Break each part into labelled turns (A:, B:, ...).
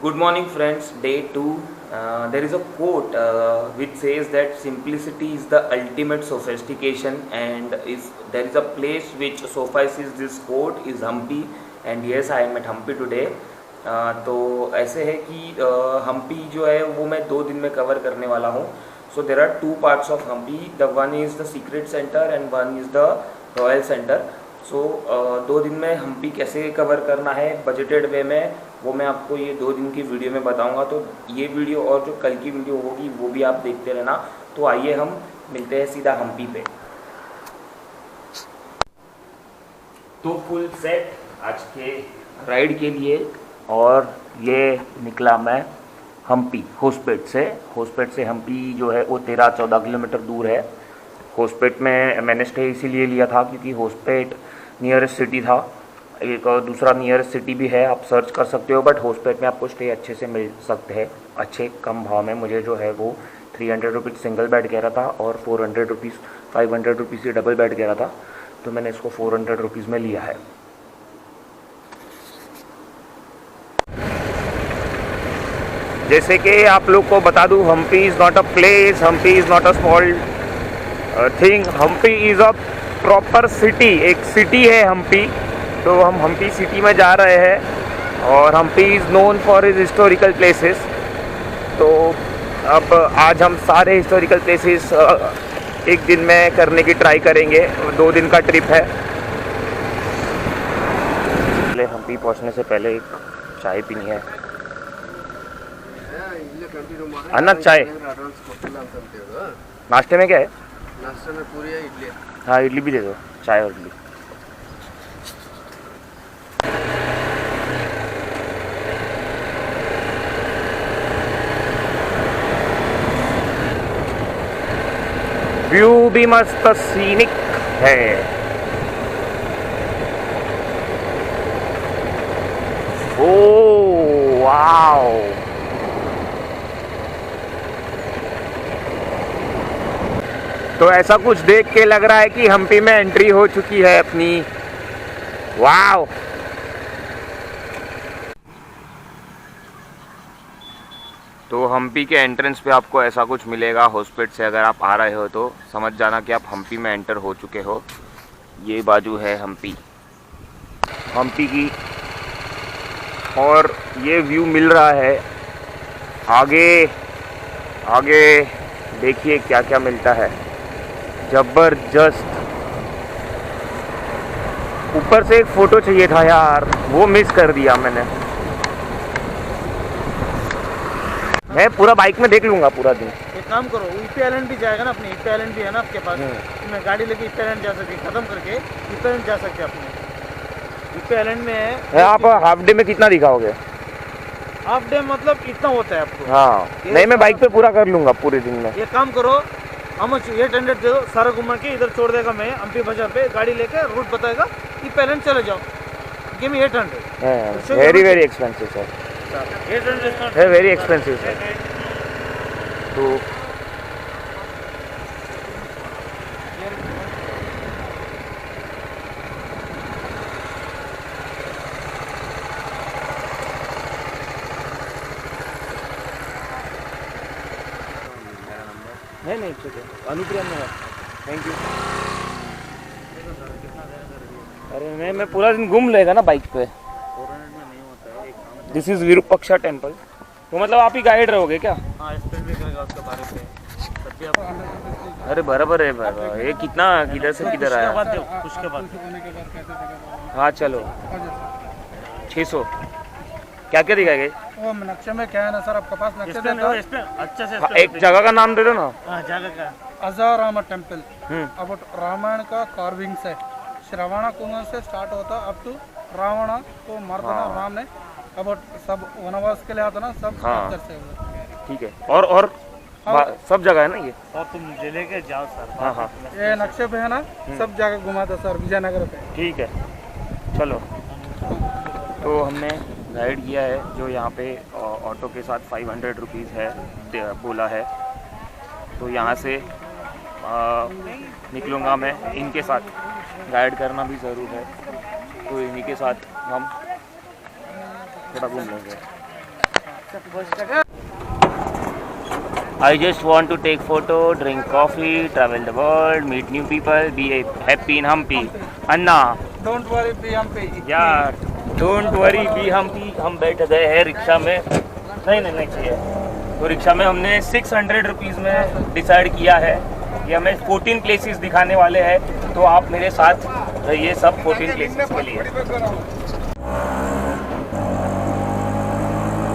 A: Good morning, friends. Day 2. There is a quote which says that simplicity is the ultimate sophistication, and is there is a place which suffices this quote is Hampi, and yes, I am at Hampi today. तो ऐसे है कि हम्पी जो है वो मैं 2 दिन में कवर करने वाला हूँ. So there are two parts of Hampi. The one is the secret centre and one is the royal centre. So 2 दिन में हम्पी कैसे कवर करना है बजटेड वे में, वो मैं आपको ये 2 दिन की वीडियो में बताऊंगा. तो ये वीडियो और जो कल की वीडियो होगी वो भी आप देखते रहना. तो आइए हम मिलते हैं सीधा हम्पी पे. तो फुल सेट आज के राइड के लिए, और ये निकला मैं हम्पी होसपेट से. होसपेट से हम्पी जो है वो 13-14 किलोमीटर दूर है. होसपेट में मैंने स्टे इसीलिए लिया था क्योंकि होसपेट नियरेस्ट सिटी था. एक और दूसरा नियरेस्ट सिटी भी है, आप सर्च कर सकते हो, बट होसपेट में आपको स्टे अच्छे से मिल सकते हैं अच्छे कम भाव में. मुझे जो है वो 300 रुपीज़ सिंगल बेड कह रहा था और 400 रुपीज़ 500 रुपीज़ ये डबल बेड कह रहा था. तो मैंने इसको 400 रुपीज़ में लिया है. जैसे कि आप लोग को बता दूं, Hampi is not a place, Hampi is not a small thing. Hampi is a proper city, एक सिटी है हम्पी. तो हम हम्पी सिटी में जा रहे हैं और Hampi is known for is historical places. तो अब आज हम सारे हिस्टोरिकल प्लेसेस एक दिन में करने की ट्राई करेंगे. 2 दिन का ट्रिप है. पहले हम्पी पहुंचने से पहले एक चाय पीनी है. अन्ना चाय. नाश्ते में क्या है?
B: नाश्ते में पूरी है, इडली है.
A: हाँ, इडली भी दे दो, चाय और इडली. व्यू भी मस्त सीनिक है. Oh wow. तो ऐसा कुछ देख के लग रहा है कि हम्पी में एंट्री हो चुकी है अपनी. वाओ. तो हम्पी के एंट्रेंस पे आपको ऐसा कुछ मिलेगा. होसपेट से अगर आप आ रहे हो तो समझ जाना कि आप हम्पी में एंटर हो चुके हो. ये बाजू है हम्पी की, और ये व्यू मिल रहा है. आगे देखिए क्या क्या मिलता है. जबरदस्त. ऊपर से एक फ़ोटो चाहिए था यार, वो मिस कर दिया मैंने. मैं पूरा बाइक में देख लूँगा पूरा दिन.
B: एक काम करो, ईपी आइलैंड भी जाएगा ना. अपने ईपी आइलैंड भी है ना आपके पास. तो मैं गाड़ी लेके ईपी आइलैंड जा सकते, खत्म करके ईपी आइलैंड जा सकते अपने. ईपी आइलैंड में है.
A: आप हाफ डे में कितना दिखाओगे?
B: हाफ डे मतलब इतना होता है आपको.
A: हाँ, नहीं मैं बाइक पे पूरा कर लूँगा पूरे दिन में.
B: एक काम करो, हम 800 दे दो, सारा घुमा के इधर छोड़ देगा. मैं हम्पी बाजार पे गाड़ी लेके रूट बताएगा, ईपी आइलैंड चले जाओ. Give me 800.
A: Very expensive sir.
B: 800
A: है वेरी एक्सपेंसिव सर. तो नहीं ठीक है. अनुप्रिया नगर. Thank you. अरे मैं पूरा दिन घूम लेगा ना बाइक पे. This is Virupaksha temple. तो मतलब आप ही गाइड रहोगे क्या?
B: हाँ, एक्सप्लेन भी करेगा उसके बारे में.
A: अरे बराबर है बाबा. ये कितना किधर से किधर आया?
B: उसके बाद
A: हाँ चलो. 600 क्या क्या दिखाएंगे?
B: वो नक्शे में क्या है ना सर, आपके पास नक्शे देता है. अच्छे से
A: एक जगह का नाम दे दो ना.
B: जगह का अजारामा टेम्पल. अब रामायण का कार्विंग्स है. श्रवण कुमार से स्टार्ट होता अप टू रावण को मारता राम ने. अब सब वनवास के लिए आता ना, सब कैप्चर से.
A: ठीक है. और सब जगह है ना ये
B: सर, तुम जिले के जाओ सर.
A: हाँ
B: ये नक्शे पे है ना, सब जगह घुमाता सर विजयनगर पे.
A: ठीक है चलो. तो हमने गाइड किया है जो यहाँ पे ऑटो के साथ 500 रुपीज़ है बोला है. तो यहाँ से निकलूँगा मैं. इनके साथ गाइड करना भी ज़रूर है, तो इन्हीं के साथ हम थोड़ा घूम लेंगे. I just want to take photo, drink coffee, travel the world, meet new people, be happy in Hampi. Anna,
B: don't worry be Hampi
A: यार डोंट वरी बी हम्पी। हम बैठ गए हैं रिक्शा में, नहीं चाहिए। तो रिक्शा में हमने 600 रुपीज़ में डिसाइड किया है कि हमें 14 प्लेसेस दिखाने वाले हैं। तो आप मेरे साथ रहिए सब 14 प्लेसेस के लिए।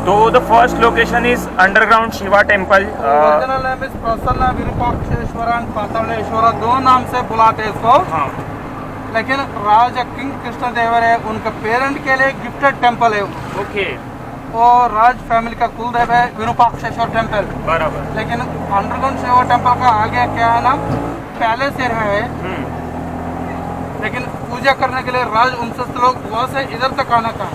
A: तो the first location is underground Shiva temple.
B: Original name is प्रसन्न विरूपाक्षेश्वर एंड पातालेश्वर, दो नाम से बुलाते हैं इसको।
A: हाँ,
B: लेकिन राजा किंग कृष्णदेवर है, उनका पेरेंट के लिए गिफ्टेड टेम्पल है।
A: ओके,
B: और राज फैमिली का कुलदेव है विरूपाक्षेश्वर टेम्पल।
A: बराबर।
B: लेकिन अंडरग्राउंड शिवा टेम्पल का आगे क्या है ना, पैलेस एरिया है। लेकिन पूजा करने के लिए राज वंशस्थ लोग वहाँ से इधर तक आना का,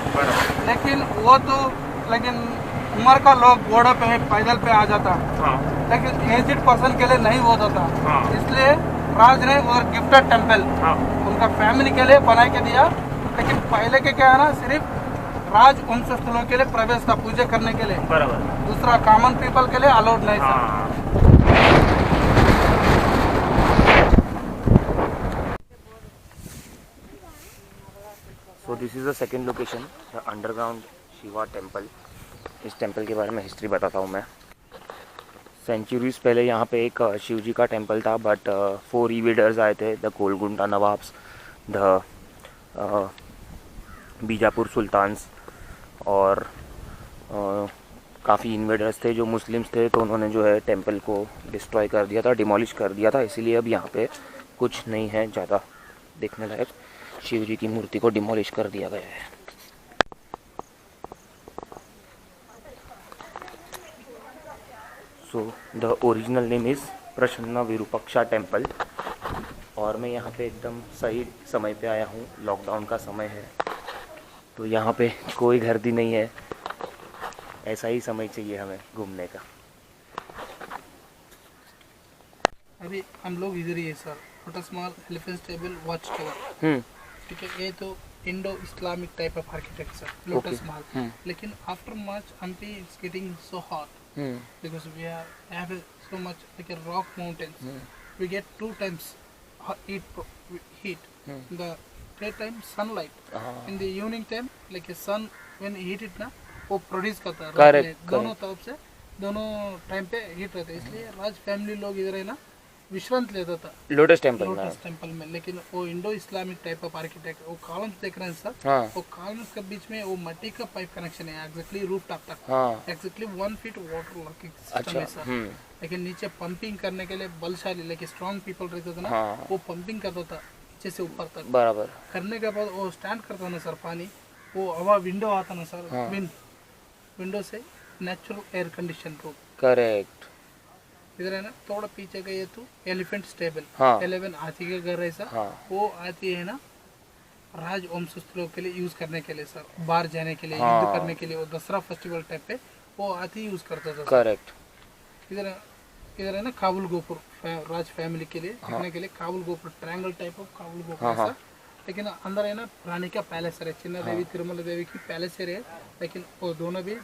B: लेकिन वो तो उम्र का लोग घोड़े पे पैदल पे आ जाता।
A: हाँ।
B: लेकिन एजेड पर्सन के लिए नहीं होता था।
A: हाँ।
B: इसलिए राज ने और गिफ्टेड टेम्पल उनका फैमिली के लिए बना के दिया। लेकिन पहले के क्या है ना, सिर्फ राज वंशस्थ लोग के लिए प्रवेश था पूजा करने के लिए,
A: बराबर।
B: दूसरा कॉमन पीपल के लिए अलाउड नहीं था।
A: So this is the second location, the underground Shiva temple. इस टेम्पल के बारे में हिस्ट्री बताता हूँ मैं। सेंचुरीज पहले यहाँ पे एक शिव जी का टेम्पल था, बट 4 इवेडर्स आए थे, the Golconda nawabs, the Bijapur sultans और काफ़ी इन्वेडर्स थे जो मुस्लिम्स थे। तो उन्होंने जो है टेम्पल को डिस्ट्रॉय कर दिया था, डिमोलिश कर दिया था। इसीलिए अब यहाँ पे कुछ नहीं है ज़्यादा देखने लायक। शिव जी की मूर्ति को डिमोलिश कर दिया गया है। So the original name is प्रसन्न विरूपाक्षा टेम्पल। और मैं यहाँ पे एकदम सही समय पे आया हूँ, लॉकडाउन का समय है, तो यहाँ पे कोई गर्दी नहीं है। ऐसा ही समय चाहिए हमें घूमने का।
B: अभी हम लोग इधर ही है sir, lotus Mahal, elephant stable, watch tower. ठीक है, ये तो Indo Islamic type of architecture lotus Mahal. लेकिन after much Hampi is getting so hot because we have so much like a rock mountains. We get 2 times heat. The daytime sunlight, in the evening time like a sun when heat it ना वो produce करता है।
A: Correct,
B: दोनों तरफ से दोनों time पे heat रहता है। इसलिए राज फैमिली लोग इधर है ना विश्रांत लेता था
A: लोटस टेम्पल
B: में। लेकिन वो Indo Islamic type of architect, वो कॉलम्स देख रहे हैं सर।
A: हाँ।
B: वो कॉलम्स के बीच में वो मट्टी का पाइप कनेक्शन है एग्जैक्टली रूफ टॉप तक।
A: हाँ।
B: Exactly 1 feet water locking system है सर। लेकिन नीचे पंपिंग करने के लिए बलशाली लेकिन स्ट्रॉन्ग पीपल रहते थे ना, वो पंपिंग करता था नीचे से ऊपर तक।
A: बराबर।
B: करने के बाद वो स्टैंड करता ना सर पानी, वो हवा विंडो आता ना सर, विंडो से natural air condition room.
A: Correct.
B: इधर है ना थोड़ा पीछे गए तो एलिफेंट स्टेबल। 11 हाथी के घर है सर। वो हाथी है ना राज वंशस्थ लोग के लिए यूज करने के लिए सर, बाहर जाने के लिए, युद्ध करने के लिए, वो दसरा फेस्टिवल टाइप पे वो हाथी यूज करता था।
A: करेक्ट।
B: इधर है ना काबुल गोपुर, राज फैमिली के लिए देखने के लिए Kabul Gopur, triangle type of Kabul Gopur है सर। लेकिन अंदर है ना रानी का पैलेस है, चिन्ना देवी तिरुमला देवी की पैलेस है। लेकिन वो दोनों भी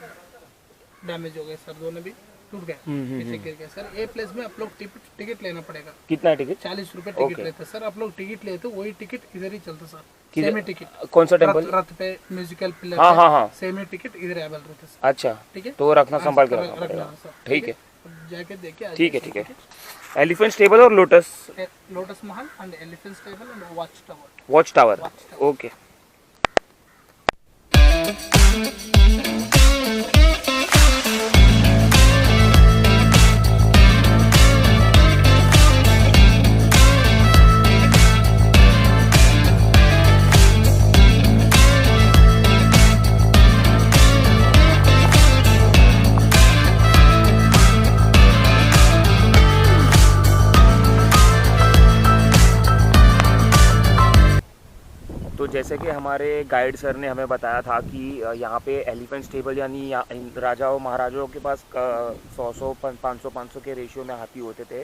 B: डैमेज हो गए सर, दोनों भी टूट गए, पीछे गिर गए सर। ए प्लेस में आप लोग टिकट लेना पड़ेगा।
A: कितना टिकट?
B: 40 रुपए टिकट लेते सर। आप लोग टिकट लेते वही टिकट इधर ही चलता सर। Semi ticket.
A: कौन सा टेम्पल?
B: रथ पे म्यूजिकल पिलर।
A: हाँ।
B: सेमी टिकट इधर अवेलेबल रहता सर।
A: अच्छा,
B: ठीक है,
A: तो रखना संभाल के रखना
B: सर।
A: ठीक है,
B: जाके देखिए।
A: ठीक है। एलिफेंट स्टेबल और lotus
B: Mahal and elephant stable and watch
A: tower. Okay. तो जैसे कि हमारे गाइड सर ने हमें बताया था कि यहाँ पे एलिफेंट स्टेबल यानी राजाओं महाराजाओं के पास 100-500 के रेशियो में हाथी होते थे।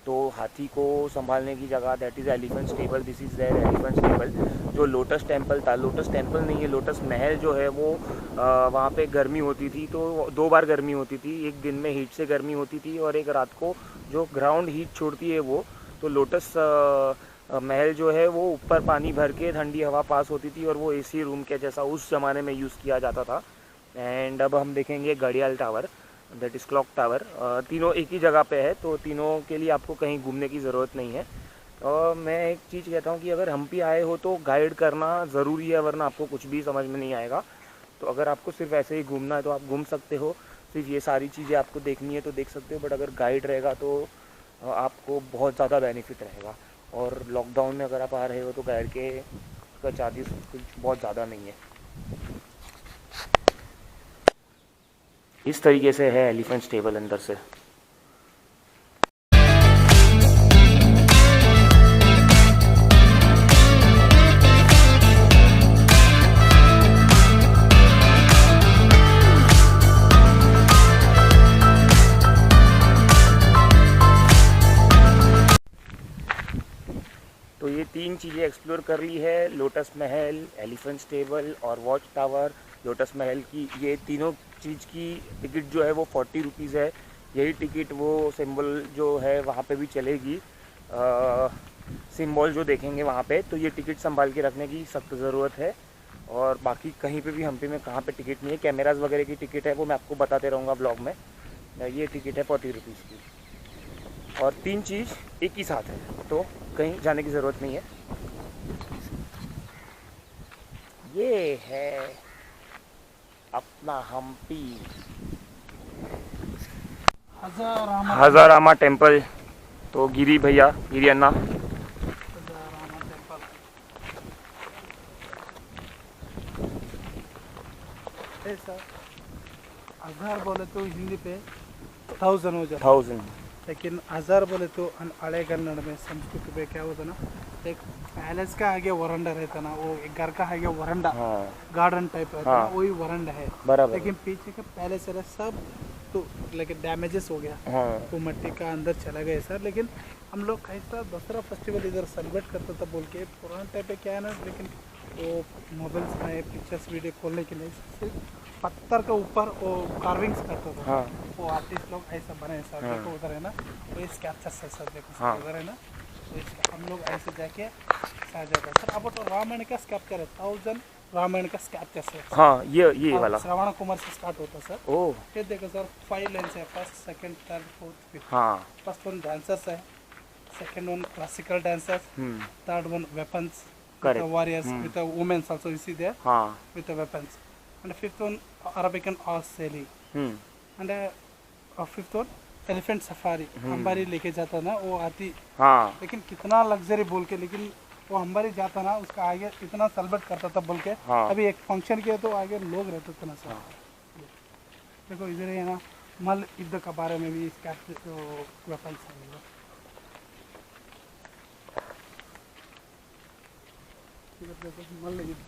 A: तो हाथी को संभालने की जगह that is elephant stable, this is there elephant stable. जो लोटस टेम्पल था, लोटस टेम्पल नहीं है, लोटस महल जो है वो वहाँ पे गर्मी होती थी, तो 2 बार गर्मी होती थी, एक दिन में हीट से गर्मी होती थी और एक रात को जो ग्राउंड हीट छोड़ती है वो, तो लोटस महल जो है वो ऊपर पानी भर के ठंडी हवा पास होती थी और वो एसी रूम के जैसा उस ज़माने में यूज़ किया जाता था। एंड अब हम देखेंगे घड़ियाल tower, that is clock tower. तीनों एक ही जगह पे है, तो तीनों के लिए आपको कहीं घूमने की ज़रूरत नहीं है। और मैं एक चीज़ कहता हूँ कि अगर हम्पी आए हो तो गाइड करना ज़रूरी है, वरना आपको कुछ भी समझ में नहीं आएगा। तो अगर आपको सिर्फ ऐसे ही घूमना है तो आप घूम सकते हो, सिर्फ ये सारी चीज़ें आपको देखनी है तो देख सकते हो, बट अगर गाइड रहेगा तो आपको बहुत ज़्यादा बेनिफिट रहेगा। और लॉकडाउन में अगर आप आ रहे हो तो गाइड के का चार्जेस कुछ बहुत ज़्यादा नहीं है। इस तरीके से है एलिफेंट स्टेबल अंदर से। तो ये 3 चीज़ें एक्सप्लोर कर ली है, लोटस महल, एलिफेंट स्टेबल और वॉच टावर। लोटस महल की ये तीनों चीज़ की टिकट जो है वो 40 रुपीज़ है। यही टिकट वो सिंबल जो है वहाँ पे भी चलेगी, सिंबल जो देखेंगे वहाँ पे, तो ये टिकट संभाल के रखने की सख्त ज़रूरत है। और बाकी कहीं पे भी हम्पी में कहाँ पे टिकट नहीं है, कैमराज वगैरह की टिकट है वो मैं आपको बताते रहूँगा ब्लॉग में। ये टिकट है 40 रुपीज़ की और 3 चीज़ एक ही साथ है, तो कहीं जाने की ज़रूरत नहीं है। ये है अपना हम्पी हजारामा टेम्पल। तो गिरी भैया, गिरी अन्ना,
B: हजारामा टेम्पल। सर हजार बोले तो हिंदी पे 1000 हो जाता,
A: 1000।
B: लेकिन हजार बोले तो अड़े कन्नड़ में संस्कृत में क्या होता ना, एक पैलेस का आगे वरंडा रहता ना, वो एक घर का आगे वरंडा,
A: हाँ
B: गार्डन टाइप रहता
A: हाँ,
B: ना, वही वरंडा है।
A: बराबर।
B: लेकिन पीछे का पैलेस है सब तो लेकिन डैमेजेस हो गया,
A: हाँ
B: वो मिट्टी का अंदर चला गया सर। लेकिन हम लोग ऐसा दसरा फेस्टिवल इधर सेलिब्रेट करता था बोल के, पुराना टाइप पे क्या है ना, लेकिन वो मोबाइल्स में पिक्चर्स वीडियो खोलने के लिए सिर्फ पत्थर के ऊपर वो कार्विंग्स करता था।
A: हाँ
B: वो आर्टिस्ट लोग ऐसा बने सर।
A: हाँ।
B: देखो उधर है ना, वो इस कैप्चर्स है सर, देखो
A: हाँ।
B: उधर है ना, तो हम लोग ऐसे जाके आ जाता है सर। अब तो रामायण का स्कैप्चर है, 1000 रामायण का स्कैप्चर है।
A: हाँ, ये वाला
B: श्रवण कुमार से स्टार्ट होता है सर।
A: ओह
B: ये देखो सर 5 लाइन्स है, first second third fourth fifth.
A: हाँ।
B: फर्स्ट वन डांसर्स है, second one classical dancers, third one weapons with the warriors, with the women also you see there,
A: हाँ
B: with the weapons, and fifth one Arabican horse sailing, and fifth one elephant safari, अंबारी लेके जाता ना वो आती।
A: हाँ
B: लेकिन कितना luxury बोल के, लेकिन वो अंबारी जाता ना उसका आगे इतना सेलिब्रेट करता था बोल के।
A: हाँ।
B: अभी एक फंक्शन किया तो आगे लोग रहते थे ना सर। देखो इधर है ना, मल्ल युद्ध के बारे में भी इसका वेपन्स है। मल्ल युद्ध,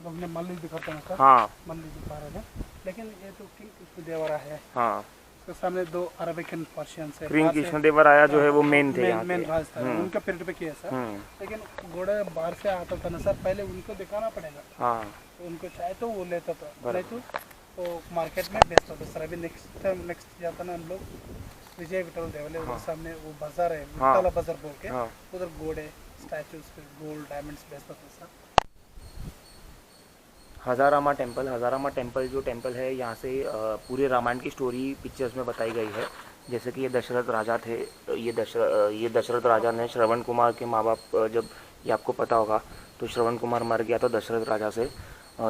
B: हमने मल्ल युद्ध करते हैं सर।
A: हाँ
B: मल्ल युद्ध पा रहे हैं, लेकिन ये तो किंग कृष्णदेवराय है।
A: हाँ,
B: उसके सामने 2 अरेबिकन पर्शियंस है।
A: किंग कृष्णदेवराय जो है वो मेन थे यहाँ
B: मेन
A: के।
B: राज था, उनका पीरियड पे किया सर। लेकिन घोड़ा बाहर से आता था ना सर, पहले उनको दिखाना पड़ेगा।
A: हाँ
B: तो उनको चाहे तो वो लेता था, नहीं तो वो मार्केट में बेचता था सर। अभी नेक्स्ट जाता ना हम लोग विजय विठल देवले, उधर सामने वो बाजार है, विठला बाजार बोल के, उधर घोड़े स्टैचूज गोल्ड डायमंड्स बेचता था सर।
A: हजारामा टेम्पल जो टेम्पल है यहाँ से पूरे रामायण की स्टोरी पिक्चर्स में बताई गई है। जैसे कि ये दशरथ राजा थे, ये दशरथ राजा ने श्रवण कुमार के माँ बाप, जब ये आपको पता होगा, तो श्रवण कुमार मर गया था दशरथ राजा से।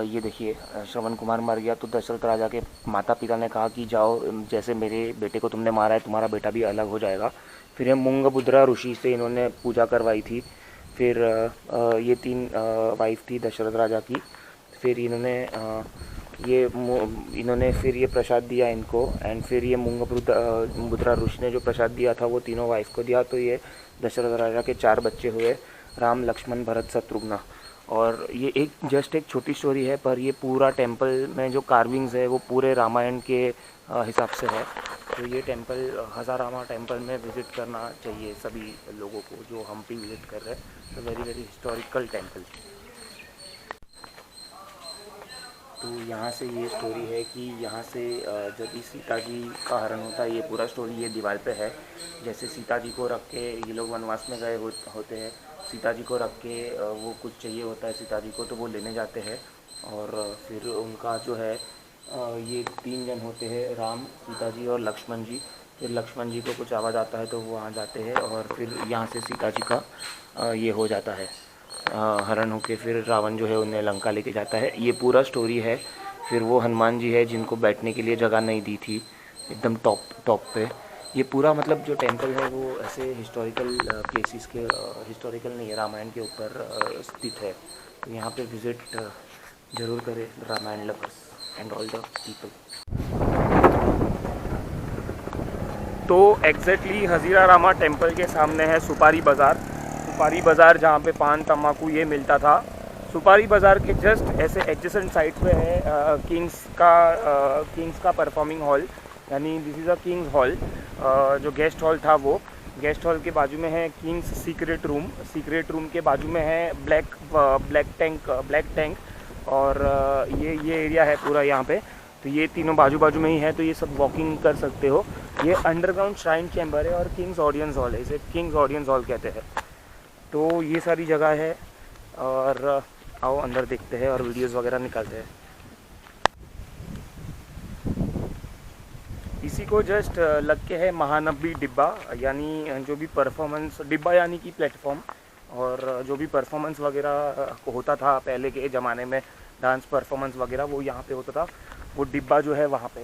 A: ये देखिए श्रवण कुमार मर गया तो दशरथ राजा के माता पिता ने कहा कि जाओ, जैसे मेरे बेटे को तुमने मारा है तुम्हारा बेटा भी अलग हो जाएगा। फिर ये मूंगभद्रा ऋषि से इन्होंने पूजा करवाई थी। फिर ये 3 वाइफ थी दशरथ राजा की। फिर इन्होंने फिर ये प्रसाद दिया इनको, एंड फिर ये मूंगभद्रा ऋषि ने जो प्रसाद दिया था वो तीनों वाइफ को दिया। तो ये दशरथ राजा के 4 बच्चे हुए, राम लक्ष्मण भरत शत्रुघ्न। और ये एक जस्ट एक छोटी स्टोरी है, पर ये पूरा टेंपल में जो कार्विंग्स है वो पूरे रामायण के हिसाब से है। तो ये टेंपल हजारामा टेंपल में विज़िट करना चाहिए सभी लोगों को जो हम्पी विज़िट कर रहे हैं। तो वेरी वेरी हिस्टोरिकल टेंपल। तो यहाँ से ये स्टोरी है कि यहाँ से जब भी सीता जी का हरण होता है, ये पूरा स्टोरी ये दीवार पे है। जैसे सीता जी को रख के ये लोग वनवास में गए होते हैं, सीता जी को रख के वो कुछ चाहिए होता है सीता जी को, तो वो लेने जाते हैं। और फिर उनका जो है ये 3 जन होते हैं, राम, सीता जी और लक्ष्मण जी। फिर लक्ष्मण जी को कुछ आवाज़ आता है तो वो वहाँ जाते हैं और फिर यहाँ से सीता जी का ये हो जाता है हरण होके। फिर रावण जो है उन्हें लंका लेके जाता है। ये पूरा स्टोरी है। फिर वो हनुमान जी है जिनको बैठने के लिए जगह नहीं दी थी एकदम टॉप पे। ये पूरा मतलब जो टेंपल है वो ऐसे हिस्टोरिकल प्लेसेस के हिस्टोरिकल नहीं है, रामायण के ऊपर स्थित है। तो यहाँ पे विज़िट ज़रूर करें Ramayan lovers and all the people. तो एग्जैक्टली हज़ीरारामा टेंपल के सामने है सुपारी बाज़ार जहाँ पे पान तम्बाकू ये मिलता था। सुपारी बाज़ार के जस्ट ऐसे एडजेसेंट साइड पे है किंग्स का परफॉर्मिंग हॉल, यानी this is a Kings hall. जो गेस्ट हॉल था वो गेस्ट हॉल के बाजू में है किंग्स सीक्रेट रूम के बाजू में है ब्लैक टैंक और ये एरिया है पूरा यहाँ पे। तो ये तीनों बाजू में ही है, तो ये सब वॉकिंग कर सकते हो। ये अंडरग्राउंड श्राइन चैम्बर है और किंग्स ऑडियंस हॉल है, इसे किंग्स ऑडियंस हॉल कहते हैं। तो ये सारी जगह है और आओ अंदर देखते हैं और वीडियोस वगैरह निकालते हैं। इसी को जस्ट लग के है महानबी डिब्बा, यानी जो भी परफॉर्मेंस डिब्बा यानी कि प्लेटफॉर्म, और जो भी परफॉर्मेंस वगैरह होता था पहले के ज़माने में, डांस परफॉर्मेंस वगैरह वो यहाँ पे होता था। वो डिब्बा जो है वहाँ पे।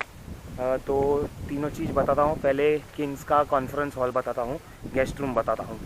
A: तो तीनों चीज़ बताता हूँ। पहले किंग्स का कॉन्फ्रेंस हॉल बताता हूँ, गेस्ट रूम बताता हूँ।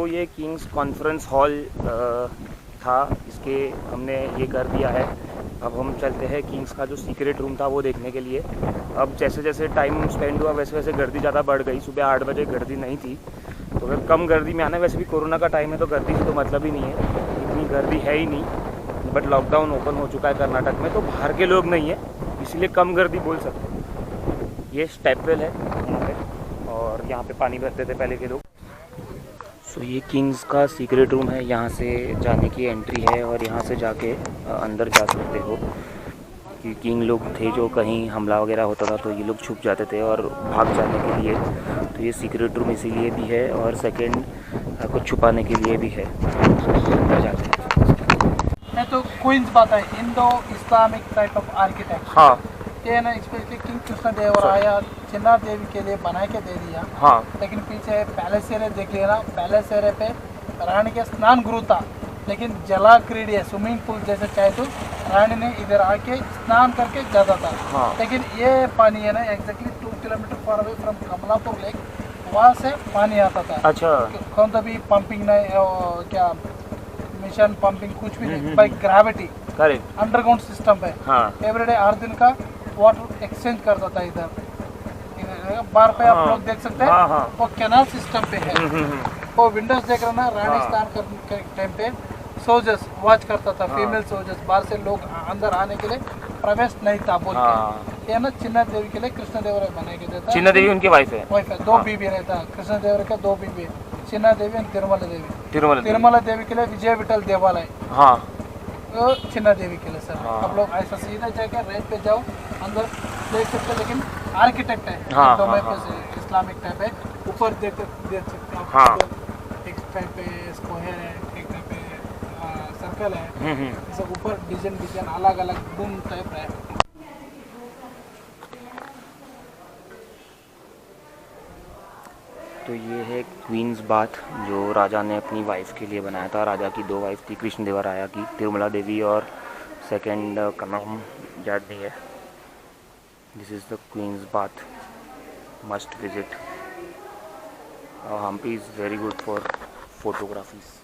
A: ये किंग्स कॉन्फ्रेंस हॉल था, इसके हमने ये कर दिया है। अब हम चलते हैं किंग्स का जो सीक्रेट रूम था वो देखने के लिए। अब जैसे जैसे टाइम स्पेंड हुआ वैसे वैसे गर्दी ज़्यादा बढ़ गई। सुबह 8 बजे गर्दी नहीं थी, तो अगर कम गर्दी में आना, वैसे भी कोरोना का टाइम है तो गर्दी से तो मतलब ही नहीं है, इतनी गर्दी है ही नहीं। बट लॉकडाउन ओपन हो चुका है कर्नाटक में, तो बाहर के लोग नहीं है, इसलिए कम गर्दी बोल सकते हैं। ये स्टेपवेल है यहाँ पे, और यहाँ पे पानी भरते थे पहले के लोग। सो ये किंग्स का सीक्रेट रूम है, यहाँ से जाने की एंट्री है और यहाँ से जाके अंदर जा सकते हो। कि किंग लोग थे जो कहीं हमला वगैरह होता था तो ये लोग छुप जाते थे और भाग जाने के लिए, तो ये सीक्रेट रूम इसीलिए भी है, और सेकंड कुछ छुपाने के लिए भी है। अंदर जाते
B: हैं। तो क्वींस बात है, Indo Islamic type of architect.
A: हाँ,
B: ये ना स्पेशली किंग कृष्णदेवराया चिन्ना देवी के लिए बना के दे दिया।
A: हाँ,
B: लेकिन पीछे पैलेस एरिया देख लेना, पैलेस एरिया पे रानी के स्नान गृह था, लेकिन जला क्रीड़ा स्विमिंग पूल जैसे चाहे तो रानी ने इधर आके स्नान करके जाता था।
A: हाँ।
B: लेकिन ये पानी है ना exactly 2 kilometre for away from Kamalapur lake, वहाँ से पानी आता था।
A: अच्छा,
B: कौन सा भी पंपिंग नहीं, क्या मिशन पंपिंग कुछ भी नहीं, by gravity
A: correct,
B: underground system है।
A: हाँ,
B: एवरीडे 8 दिन का वाटर एक्सचेंज करता था इधर। बार पे आप लोग देख सकते हैं,
A: हाँ, हाँ।
B: वो कैनाल सिस्टम पे है। वो विंडोज देख रहा ना, रानी स्नान करने के टाइम पे सोल्जर्स वॉच करता था, फीमेल सोल्जर्स, बाहर से लोग अंदर आने के लिए प्रवेश नहीं था बोल के। ये ना चिन्ना देवी के लिए कृष्णदेवराय बना के देता।
A: चिन्ना देवी उनकी वाइफ है।
B: वाइफ है, 2 बीबी रहता है कृष्णदेवराय का, 2 बीबी, चिन्ना देवी और तिरुमला देवी के लिए विजय विठल देवालय।
A: हाँ,
B: तो चिन्ना देवी के लिए सर।
A: हाँ।
B: आप लोग ऐसा सीधा जाके रेत पे जाओ, अंदर देख सकते, लेकिन आर्किटेक्ट है,
A: हाँ,
B: तो
A: हाँ,
B: इस्लामिक टाइप है। ऊपर देख सकते हो,
A: हाँ।
B: साइड पे स्क्वायर है, एक साइड पे सर्कल है, जैसे ऊपर डिजाइन अलग अलग बूम टाइप है।
A: तो ये है क्वींस बाथ जो राजा ने अपनी वाइफ के लिए बनाया था। राजा की 2 वाइफ थी, कृष्णदेवराया की, तिरुमला देवी, और सेकंड का नाम याद नहीं है। This is the queen's bath, must visit. Hampi is very good for photographies.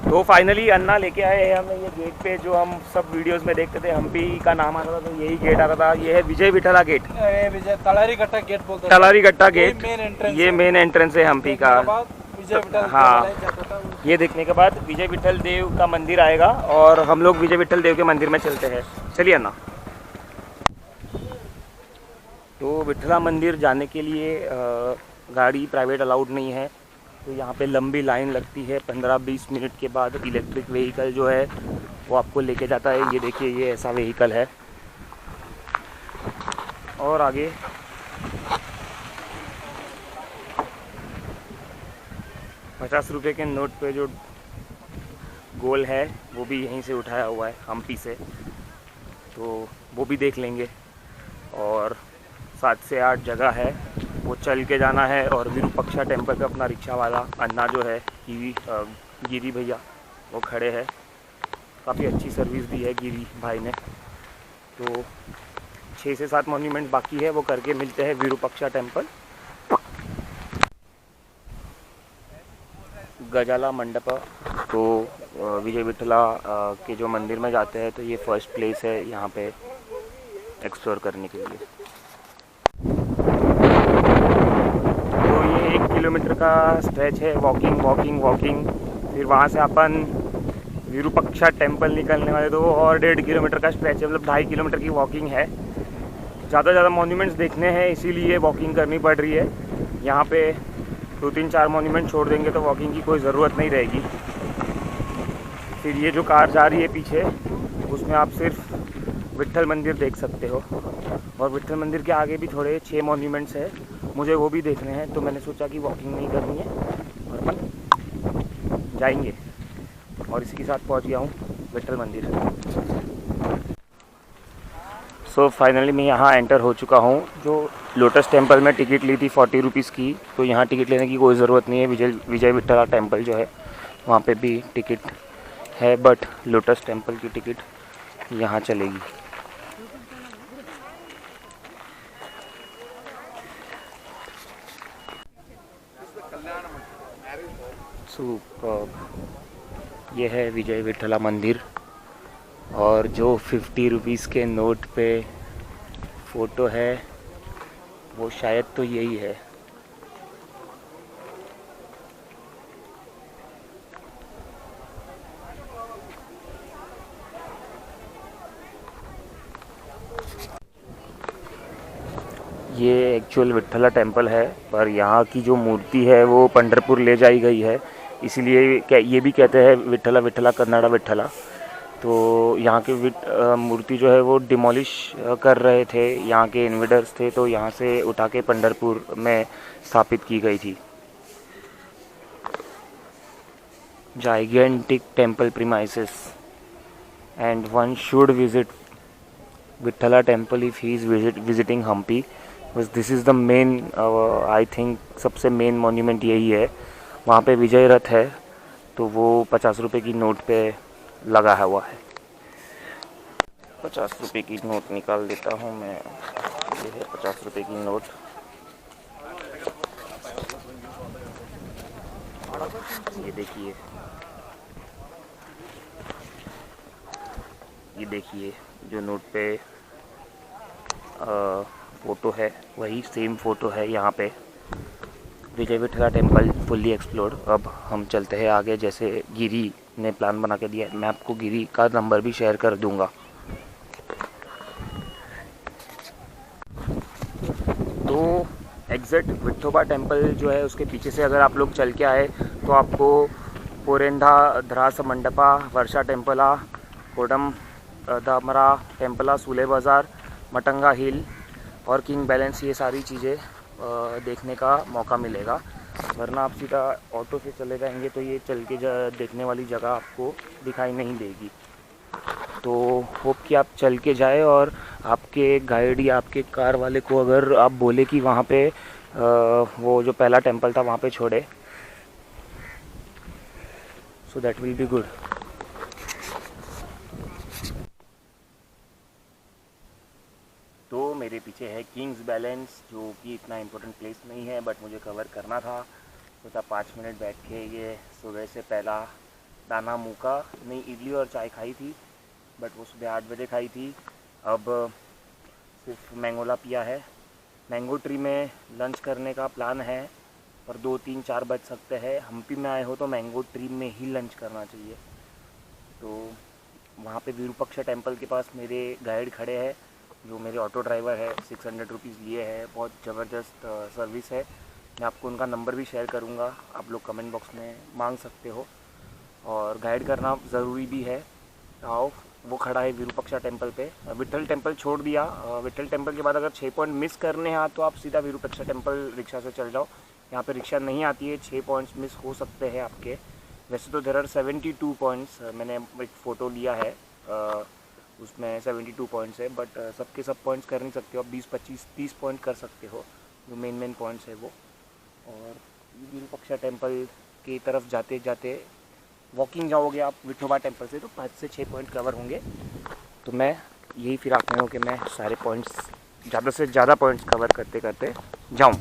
A: तो फाइनली अन्ना लेके आए हैं हमें ये गेट पे, जो हम सब वीडियोस में देखते थे, हम्पी का नाम आता था तो यही गेट आता था। ये है विजय विठला गेट,
B: विजय तलारीगट्टा गेट बोलते हैं।
A: तलारीगट्टा गेट, ये
B: ये
A: मेन एंट्रेंस है हम्पी का।
B: विजय विठल
A: हाँ, ये देखने के बाद विजय विठल देव का मंदिर आएगा और हम लोग विजय विठल देव के मंदिर में चलते हैं। चलिए अन्ना। तो विठला मंदिर जाने के लिए गाड़ी प्राइवेट अलाउड नहीं है, तो यहाँ पे लंबी लाइन लगती है। 15-20 मिनट के बाद इलेक्ट्रिक व्हीकल जो है वो आपको लेके जाता है। ये देखिए, ये ऐसा व्हीकल है। और आगे ₹50 के नोट पे जो गोल है वो भी यहीं से उठाया हुआ है, हम्पी से, तो वो भी देख लेंगे। और 7 से 8 जगह है, वो चल के जाना है। और विरूपाक्षा टेम्पल पे अपना रिक्शा वाला अन्ना जो है, गिरी भैया, वो खड़े हैं। काफ़ी अच्छी सर्विस दी है गिरी भाई ने। तो 6 से 7 मॉन्यूमेंट बाकी है, वो करके मिलते हैं विरूपाक्षा टेम्पल। गजाला मंडप, तो विजय विठला के जो मंदिर में जाते हैं तो ये फर्स्ट प्लेस है यहाँ पे एक्सप्लोर करने के लिए। 1 किलोमीटर का स्ट्रेच है, वॉकिंग। फिर वहाँ से अपन विरूपाक्षा टेम्पल निकलने वाले, तो और 1.5 किलोमीटर का स्ट्रेच है, मतलब 2.5 किलोमीटर की वॉकिंग है। ज़्यादा मॉन्यूमेंट्स देखने हैं, इसीलिए वॉकिंग करनी पड़ रही है। यहाँ पे 2-3-4 मॉन्यूमेंट छोड़ देंगे तो वॉकिंग की कोई ज़रूरत नहीं रहेगी। फिर ये जो कार जा रही है पीछे, उसमें आप सिर्फ विट्ठल मंदिर देख सकते हो। और विट्ठल मंदिर के आगे भी थोड़े 6 मॉन्यूमेंट्स है, मुझे वो भी देखने हैं। तो मैंने सोचा कि वॉकिंग नहीं करनी है और अपन जाएंगे। और इसी के साथ पहुंच गया हूँ विट्ठल मंदिर। सो फाइनली मैं यहाँ एंटर हो चुका हूँ। जो लोटस टेम्पल में टिकट ली थी 40 रुपीज़ की, तो यहाँ टिकट लेने की कोई ज़रूरत नहीं है। विजय विठला टेम्पल जो है वहाँ पे भी टिकट है, बट लोटस टेम्पल की टिकट यहाँ चलेगी। ये है विजय विठला मंदिर, और जो 50 रुपीज़ के नोट पे फ़ोटो है वो शायद तो यही है। ये एक्चुअल विठला टेम्पल है, पर यहाँ की जो मूर्ति है वो पंढरपुर ले जाई गई है, इसीलिए ये भी कहते हैं विठला विठला कन्नड़ा विठला। तो यहाँ के मूर्ति जो है वो डिमोलिश कर रहे थे, यहाँ के इन्वेडर्स थे, तो यहाँ से उठा के पंढरपुर में स्थापित की गई थी। Gigantic temple premises, and one should visit Vitthala temple if he is visiting Hampi. बस this is the main, I think सबसे मेन मॉन्यूमेंट यही है। वहाँ पे विजय रथ है, तो वो 50 रुपये की नोट पे लगा हुआ है। 50 रुपये की नोट निकाल देता हूँ मैं। ये है 50 रुपये की नोट। ये देखिए, ये देखिए जो नोट पे फ़ोटो है वही सेम फ़ोटो है यहाँ पे। विजय विठला टेम्पल फुल्ली एक्सप्लोर्ड। अब हम चलते हैं आगे, जैसे गिरी ने प्लान बना के दिया है। मैं आपको गिरी का नंबर भी शेयर कर दूंगा। तो एग्जैक्ट विठोबा टेम्पल जो है उसके पीछे से अगर आप लोग चल के आए तो आपको पोरेंधा ध्रास मंडपा, वर्षा टेम्पला, कोडम दामरा टेम्पला, सूले बाज़ार, मटंगा हिल और किंग बैलेंस, ये सारी चीज़ें देखने का मौका मिलेगा। वरना आप सीधा ऑटो से चले जाएंगे तो ये चल के देखने वाली जगह आपको दिखाई नहीं देगी। तो होप कि आप चल के जाए और आपके गाइड या आपके कार वाले को अगर आप बोले कि वहाँ पे वो जो पहला टेम्पल था वहाँ पे छोड़े, so that will be good. तो मेरे पीछे है किंग्स बैलेंस, जो कि इतना इम्पोर्टेंट प्लेस नहीं है बट मुझे कवर करना था। सोचा 5 मिनट बैठ के ये सुबह से पहला दाना मुँह का नहीं, इडली और चाय खाई थी बट वो सुबह 8 बजे खाई थी। अब सिर्फ मैंगोला पिया है। मैंगो ट्री में लंच करने का प्लान है पर 2, 3, 4 बज सकते हैं। हम्पी में आए हो तो मैंगो ट्री में ही लंच करना चाहिए। तो वहाँ पे विरूपक्ष टेम्पल के पास मेरे गाइड खड़े हैं, जो मेरे ऑटो ड्राइवर है। 600 रुपीज़ लिए है, बहुत ज़बरदस्त सर्विस है। मैं आपको उनका नंबर भी शेयर करूँगा, आप लोग कमेंट बॉक्स में मांग सकते हो। और गाइड करना ज़रूरी भी है। आओ, वो खड़ा है विरूपक्षा टेम्पल पे। विट्ठल टेम्पल छोड़ दिया। विट्ठल टेम्पल के बाद अगर 6 पॉइंट मिस करने हैं तो आप सीधा विरूपक्षा टेम्पल रिक्शा से चल जाओ। यहाँ पे रिक्शा नहीं आती है, 6 पॉइंट्स मिस हो सकते हैं आपके। वैसे तो देयर आर 72 पॉइंट्स, मैंने एक फ़ोटो लिया है, उसमें 72 पॉइंट्स है बट सबके सब पॉइंट्स कर नहीं सकते हो। आप 20, 25, 30 पॉइंट कर सकते हो, जो मेन पॉइंट्स है वो। और विरूपक्षा टेम्पल की तरफ जाते जाते वॉकिंग जाओगे आप विठोबा टेम्पल से तो 5 से 6 पॉइंट कवर होंगे। तो मैं यही फिर आप हो कि मैं सारे पॉइंट्स, ज़्यादा से ज़्यादा पॉइंट्स कवर करते करते जाऊँ।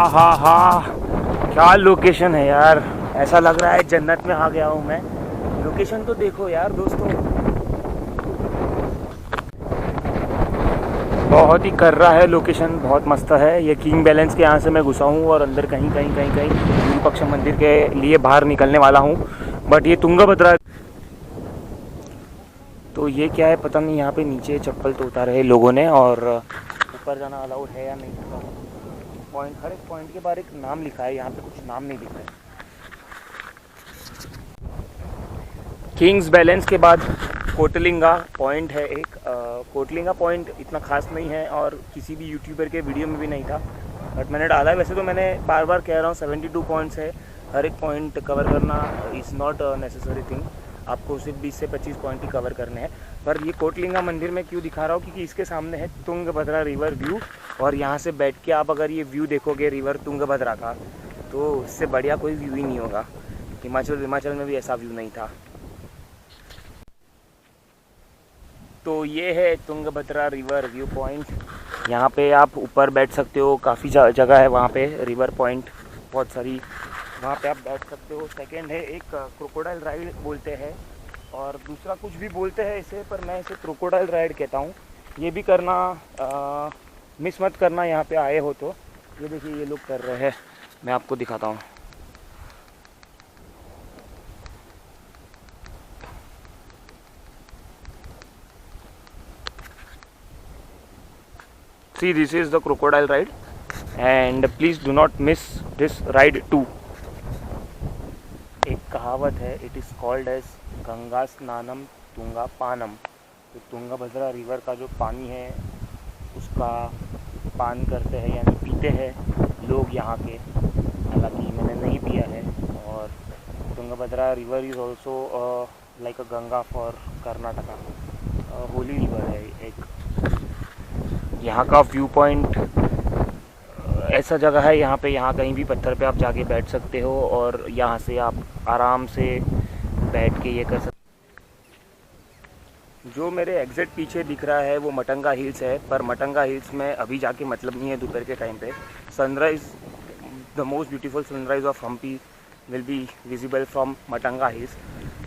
A: हा, क्या लोकेशन है यार, ऐसा लग रहा है जन्नत में आ गया हूँ मैं। लोकेशन तो देखो यार दोस्तों, बहुत ही कर रहा है लोकेशन, बहुत मस्त है। ये किंग बैलेंस के यहाँ से मैं घुसा हूँ और अंदर कहीं विरूपक्ष मंदिर के लिए बाहर निकलने वाला हूँ। बट ये तुंगभद्रा, तो ये क्या है पता नहीं। यहाँ पे नीचे चप्पल तो उतारे हैं लोगों ने और ऊपर जाना अलाउड है या नहीं पता। पॉइंट, हर एक पॉइंट के बाहर एक नाम लिखा है, यहाँ पे कुछ नाम नहीं लिखा है। किंग्स बैलेंस के बाद कोटलिंगा पॉइंट है एक। कोटलिंगा पॉइंट इतना खास नहीं है और किसी भी यूट्यूबर के वीडियो में भी नहीं था बट मैंने डाला है। वैसे तो मैंने बार बार कह रहा हूँ 72 पॉइंट्स है, हर एक पॉइंट कवर करना इज़ नॉट नेसेसरी थिंग। आपको सिर्फ 20 से 25 पॉइंट ही कवर करने हैं। पर ये कोटलिंगा मंदिर में क्यों दिखा रहा हूँ, क्योंकि इसके सामने है तुंगभद्रा रिवर व्यू और यहाँ से बैठ के आप अगर ये व्यू देखोगे रिवर तुंगभद्रा का, तो इससे बढ़िया कोई व्यू ही नहीं होगा। हिमाचल में भी ऐसा व्यू नहीं था। तो ये है तुंगभद्रा रिवर व्यू पॉइंट। यहाँ पे आप ऊपर बैठ सकते हो, काफ़ी जगह है वहाँ पे। रिवर पॉइंट बहुत सारी, वहाँ पे आप बैठ सकते हो। सेकंड है एक क्रोकोडाइल राइड बोलते हैं और दूसरा कुछ भी बोलते हैं इसे, पर मैं इसे क्रोकोडाइल राइड कहता हूँ। ये भी करना मिस मत करना, यहाँ पे आए हो तो। ये देखिए ये लोग कर रहे हैं, मैं आपको दिखाता हूँ। See, this is the crocodile ride and please do not miss this ride too. एक कहावत है, it is called as Ganga स्नानम तुंगा पानम। तो तुंगभद्रा रिवर का जो पानी है उसका पान करते हैं यानी पीते हैं लोग यहाँ के। हालांकि मैंने नहीं पिया है। और Tungabhadra river is also like a Ganga for Karnataka, Holi river है एक।
C: यहाँ का व्यू पॉइंट ऐसा जगह है, यहाँ कहीं भी पत्थर पे आप जाके बैठ सकते हो और यहाँ से आप आराम से बैठ के ये कर सकते। जो मेरे एग्जैक्ट पीछे दिख रहा है वो मटंगा हिल्स है, पर मटंगा हिल्स में अभी जाके मतलब नहीं है दोपहर के टाइम पे। Sunrise, the most beautiful sunrise of Hampi will be visible from Matanga hills.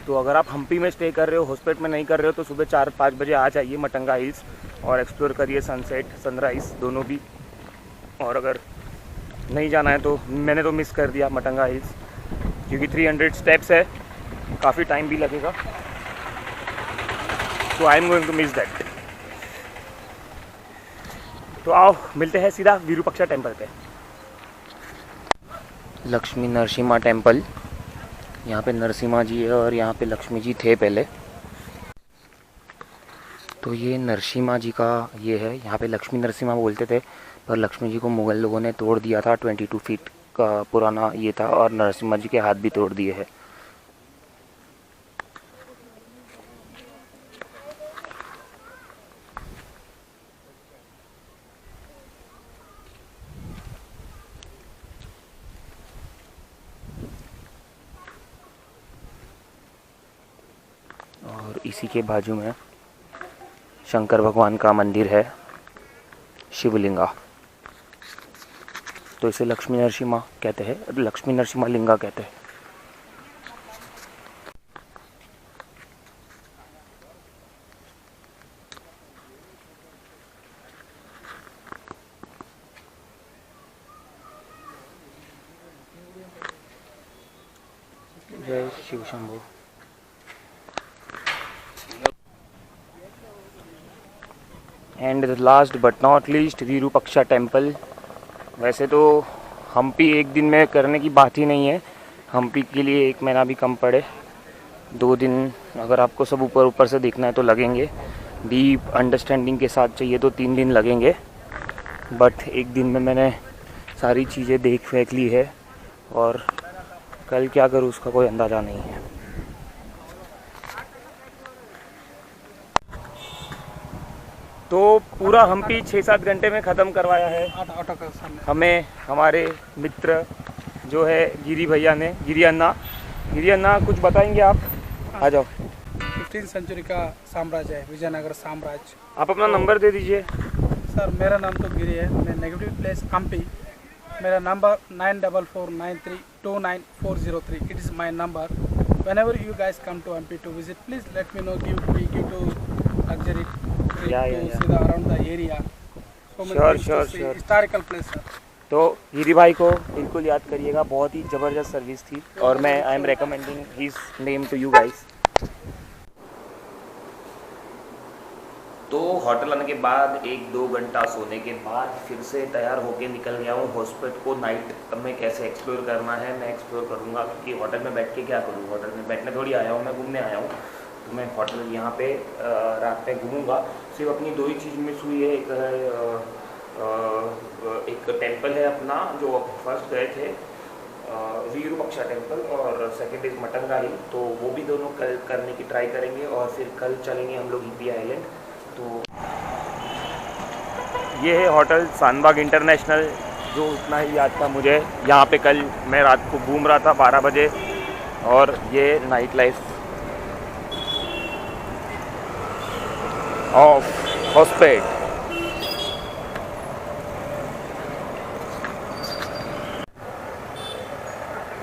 C: तो अगर आप हम्पी में स्टे कर रहे हो, होस्पेट में नहीं कर रहे हो, तो सुबह 4-5 बजे आ जाइए मटंगा हिल्स और एक्सप्लोर करिए सनसेट सनराइज़ दोनों भी। और अगर नहीं जाना है तो मैंने तो मिस कर दिया मटंगा हिल्स, क्योंकि 300 स्टेप्स है, काफ़ी टाइम भी लगेगा, तो I am going to miss that. तो आओ मिलते हैं सीधा विरूपाक्षा टेम्पल पे। लक्ष्मी नरसिम्हा टेम्पल, यहाँ पे नरसिम्हा जी है और यहाँ पे लक्ष्मी जी थे पहले। तो ये नरसिम्हा जी का ये है, यहाँ पे लक्ष्मी नरसिम्हा बोलते थे, पर लक्ष्मी जी को मुग़ल लोगों ने तोड़ दिया था। 22 फीट का पुराना ये था और नरसिम्हा जी के हाथ भी तोड़ दिए हैं। और इसी के बाजू में शंकर भगवान का मंदिर है, शिवलिंगा। तो इसे लक्ष्मी नरसिम्हा कहते हैं, लक्ष्मी नरसिम्हा लिंगा कहते हैं। जय Shiv Shambhu. And last but not least Virupaksha temple. वैसे तो हम्पी एक दिन में करने की बात ही नहीं है, हम्पी के लिए 1 महीना भी कम पड़े। 2 दिन अगर आपको सब ऊपर ऊपर से देखना है तो लगेंगे, डीप अंडरस्टैंडिंग के साथ चाहिए तो 3 दिन लगेंगे। बट 1 दिन में मैंने सारी चीज़ें देख फेंक ली है और कल क्या करूँ उसका कोई अंदाज़ा नहीं है। तो पूरा हम्पी 6-7 घंटे में ख़त्म करवाया है हमें हमारे मित्र जो है गिरी भैया ने। गिरी अन्ना कुछ बताएंगे आप? आ जाओ।
B: 15वीं सेंचुरी का साम्राज्य है, विजयनगर साम्राज्य।
C: आप अपना नंबर दे दीजिए।
B: सर मेरा नाम तो गिरी है, मैं नेगेटिव प्लेस हम्पी। मेरा number 9449329403। It is my number. whenever you guys come to MP to visit, please let me know, give to luxury trip to see the around the area. So many things to see, historical place sir.
C: तो गिरी भाई को बिल्कुल याद करिएगा, बहुत ही ज़बरदस्त service थी और मैं I am recommending his name to you guys.
A: तो होटल आने के बाद 1-2 घंटा सोने के बाद फिर से तैयार होके निकल गया हूँ होस्पेट को। नाइट में कैसे एक्सप्लोर करना है मैं एक्सप्लोर करूँगा, क्योंकि होटल में बैठ के क्या करूँ, होटल में बैठने थोड़ी आया हूँ, मैं घूमने आया हूँ। तो मैं होटल यहाँ पे रात पे घूमूंगा। सिर्फ अपनी 2 ही चीज़ मिस हुई है, एक है एक टेम्पल है अपना जो फर्स्ट गए थे विरूपाक्षा टेम्पल, और सेकंड इज़ मटंगा हिल। तो वो भी दोनों कल करने की ट्राई करेंगे और फिर कल चलेंगे हम लोग हिपी आइलैंड। तो
C: ये है होटल शानबाग इंटरनेशनल, जो इतना ही याद था मुझे। यहाँ पे कल मैं रात को घूम रहा था 12 बजे, और ये नाइट लाइफ ऑफ होस्पेट।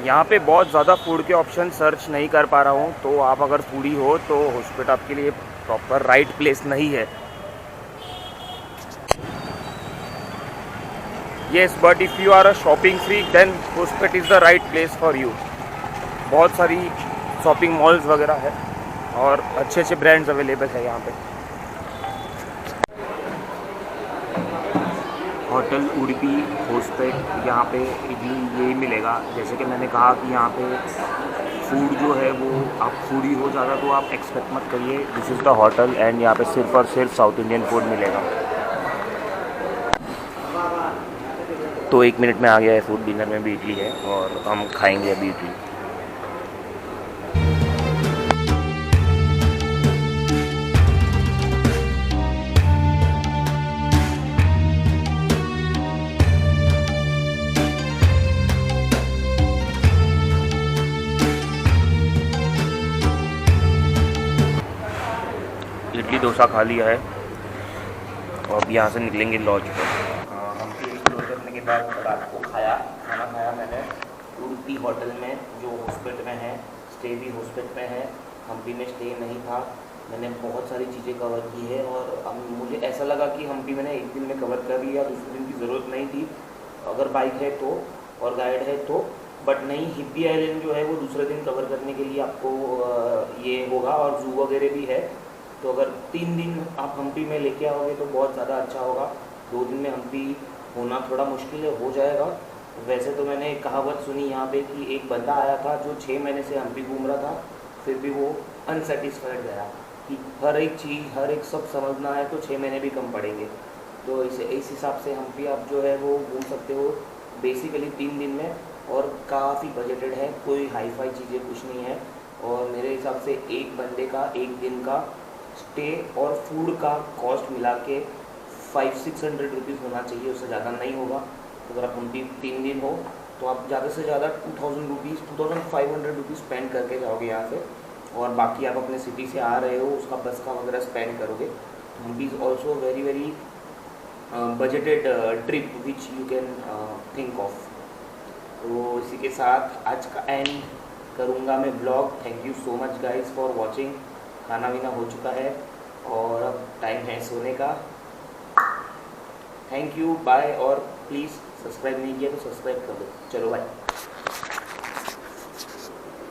C: यहाँ पे बहुत ज़्यादा फूड के ऑप्शन सर्च नहीं कर पा रहा हूँ, तो आप अगर फूडी हो तो होस्पेट आपके लिए प्रॉपर राइट प्लेस नहीं है। Yes, but if you are a shopping freak, then Hospet is the right place for you. बहुत सारी शॉपिंग मॉल्स वगैरह है और अच्छे अच्छे ब्रांड्स अवेलेबल है यहाँ पे। होटल उडुपी होस्पेट, यहाँ पे इडली यही मिलेगा। जैसे कि मैंने कहा कि यहाँ पे फूड जो है वो आप फूडी हो ज़्यादा तो आप एक्सपेक्ट मत करिए। This is the hotel and यहाँ पे सिर्फ और सिर्फ साउथ इंडियन फूड मिलेगा। तो 1 मिनट में आ गया है फूड। डिनर में भी इडली है और हम खाएंगे अभी इडली। इडली डोसा खा लिया है और अब यहाँ से निकलेंगे लॉज पर। हम्पी एक्सप्लोर करने के बाद रात को खाना खाया मैंने उडुपी होटल में, जो हॉस्पिटल में है, स्टे भी हॉस्पिटल में है। हम्पी में स्टे नहीं था। मैंने बहुत सारी चीज़ें कवर की है और अब मुझे ऐसा लगा कि हम्पी मैंने एक दिन में कवर कर लिया, दूसरे दिन की ज़रूरत नहीं थी अगर बाइक है तो और गाइड है तो। बट नहीं, हिप्पी आइलैंड जो है वो दूसरे दिन कवर करने के लिए आपको ये होगा, और जू वगैरह भी है। तो अगर 3 दिन आप हम्पी में लेके आओगे तो बहुत ज़्यादा अच्छा होगा। 2 दिन में हम्पी होना थोड़ा मुश्किल हो जाएगा। वैसे तो मैंने एक कहावत सुनी यहाँ पे कि एक बंदा आया था जो 6 महीने से हम्पी घूम रहा था, फिर भी वो अनसेटिस्फाइड गया कि हर एक चीज़, हर एक सब समझना है तो 6 महीने भी कम पड़ेंगे। तो इस हिसाब से हम्पी आप जो है वो घूम सकते हो बेसिकली 3 दिन में, और काफ़ी बजटेड है, कोई हाई फाई चीज़ें कुछ नहीं है। और मेरे हिसाब से एक बंदे का एक दिन का स्टे और फूड का कॉस्ट मिला के 500-600 रुपीज़ होना चाहिए, उससे ज़्यादा नहीं होगा। तो अगर आप हम्पी 3 दिन हो तो आप ज़्यादा से ज़्यादा 2000 रुपीज़ 2500 रुपीज़ स्पेंड करके जाओगे यहाँ से, और बाकी आप अपने सिटी से आ रहे हो उसका बस का वगैरह स्पेंड करोगे। Hampi is also very very budgeted trip which you can think of. तो इसी के साथ आज का एंड करूँगा मैं blog. Thank you so much guys for watching. खाना पीना हो चुका है और अब टाइम है सोने का। Thank you, bye. और प्लीज़ सब्सक्राइब नहीं किया तो सब्सक्राइब कर दो। चलो बाय।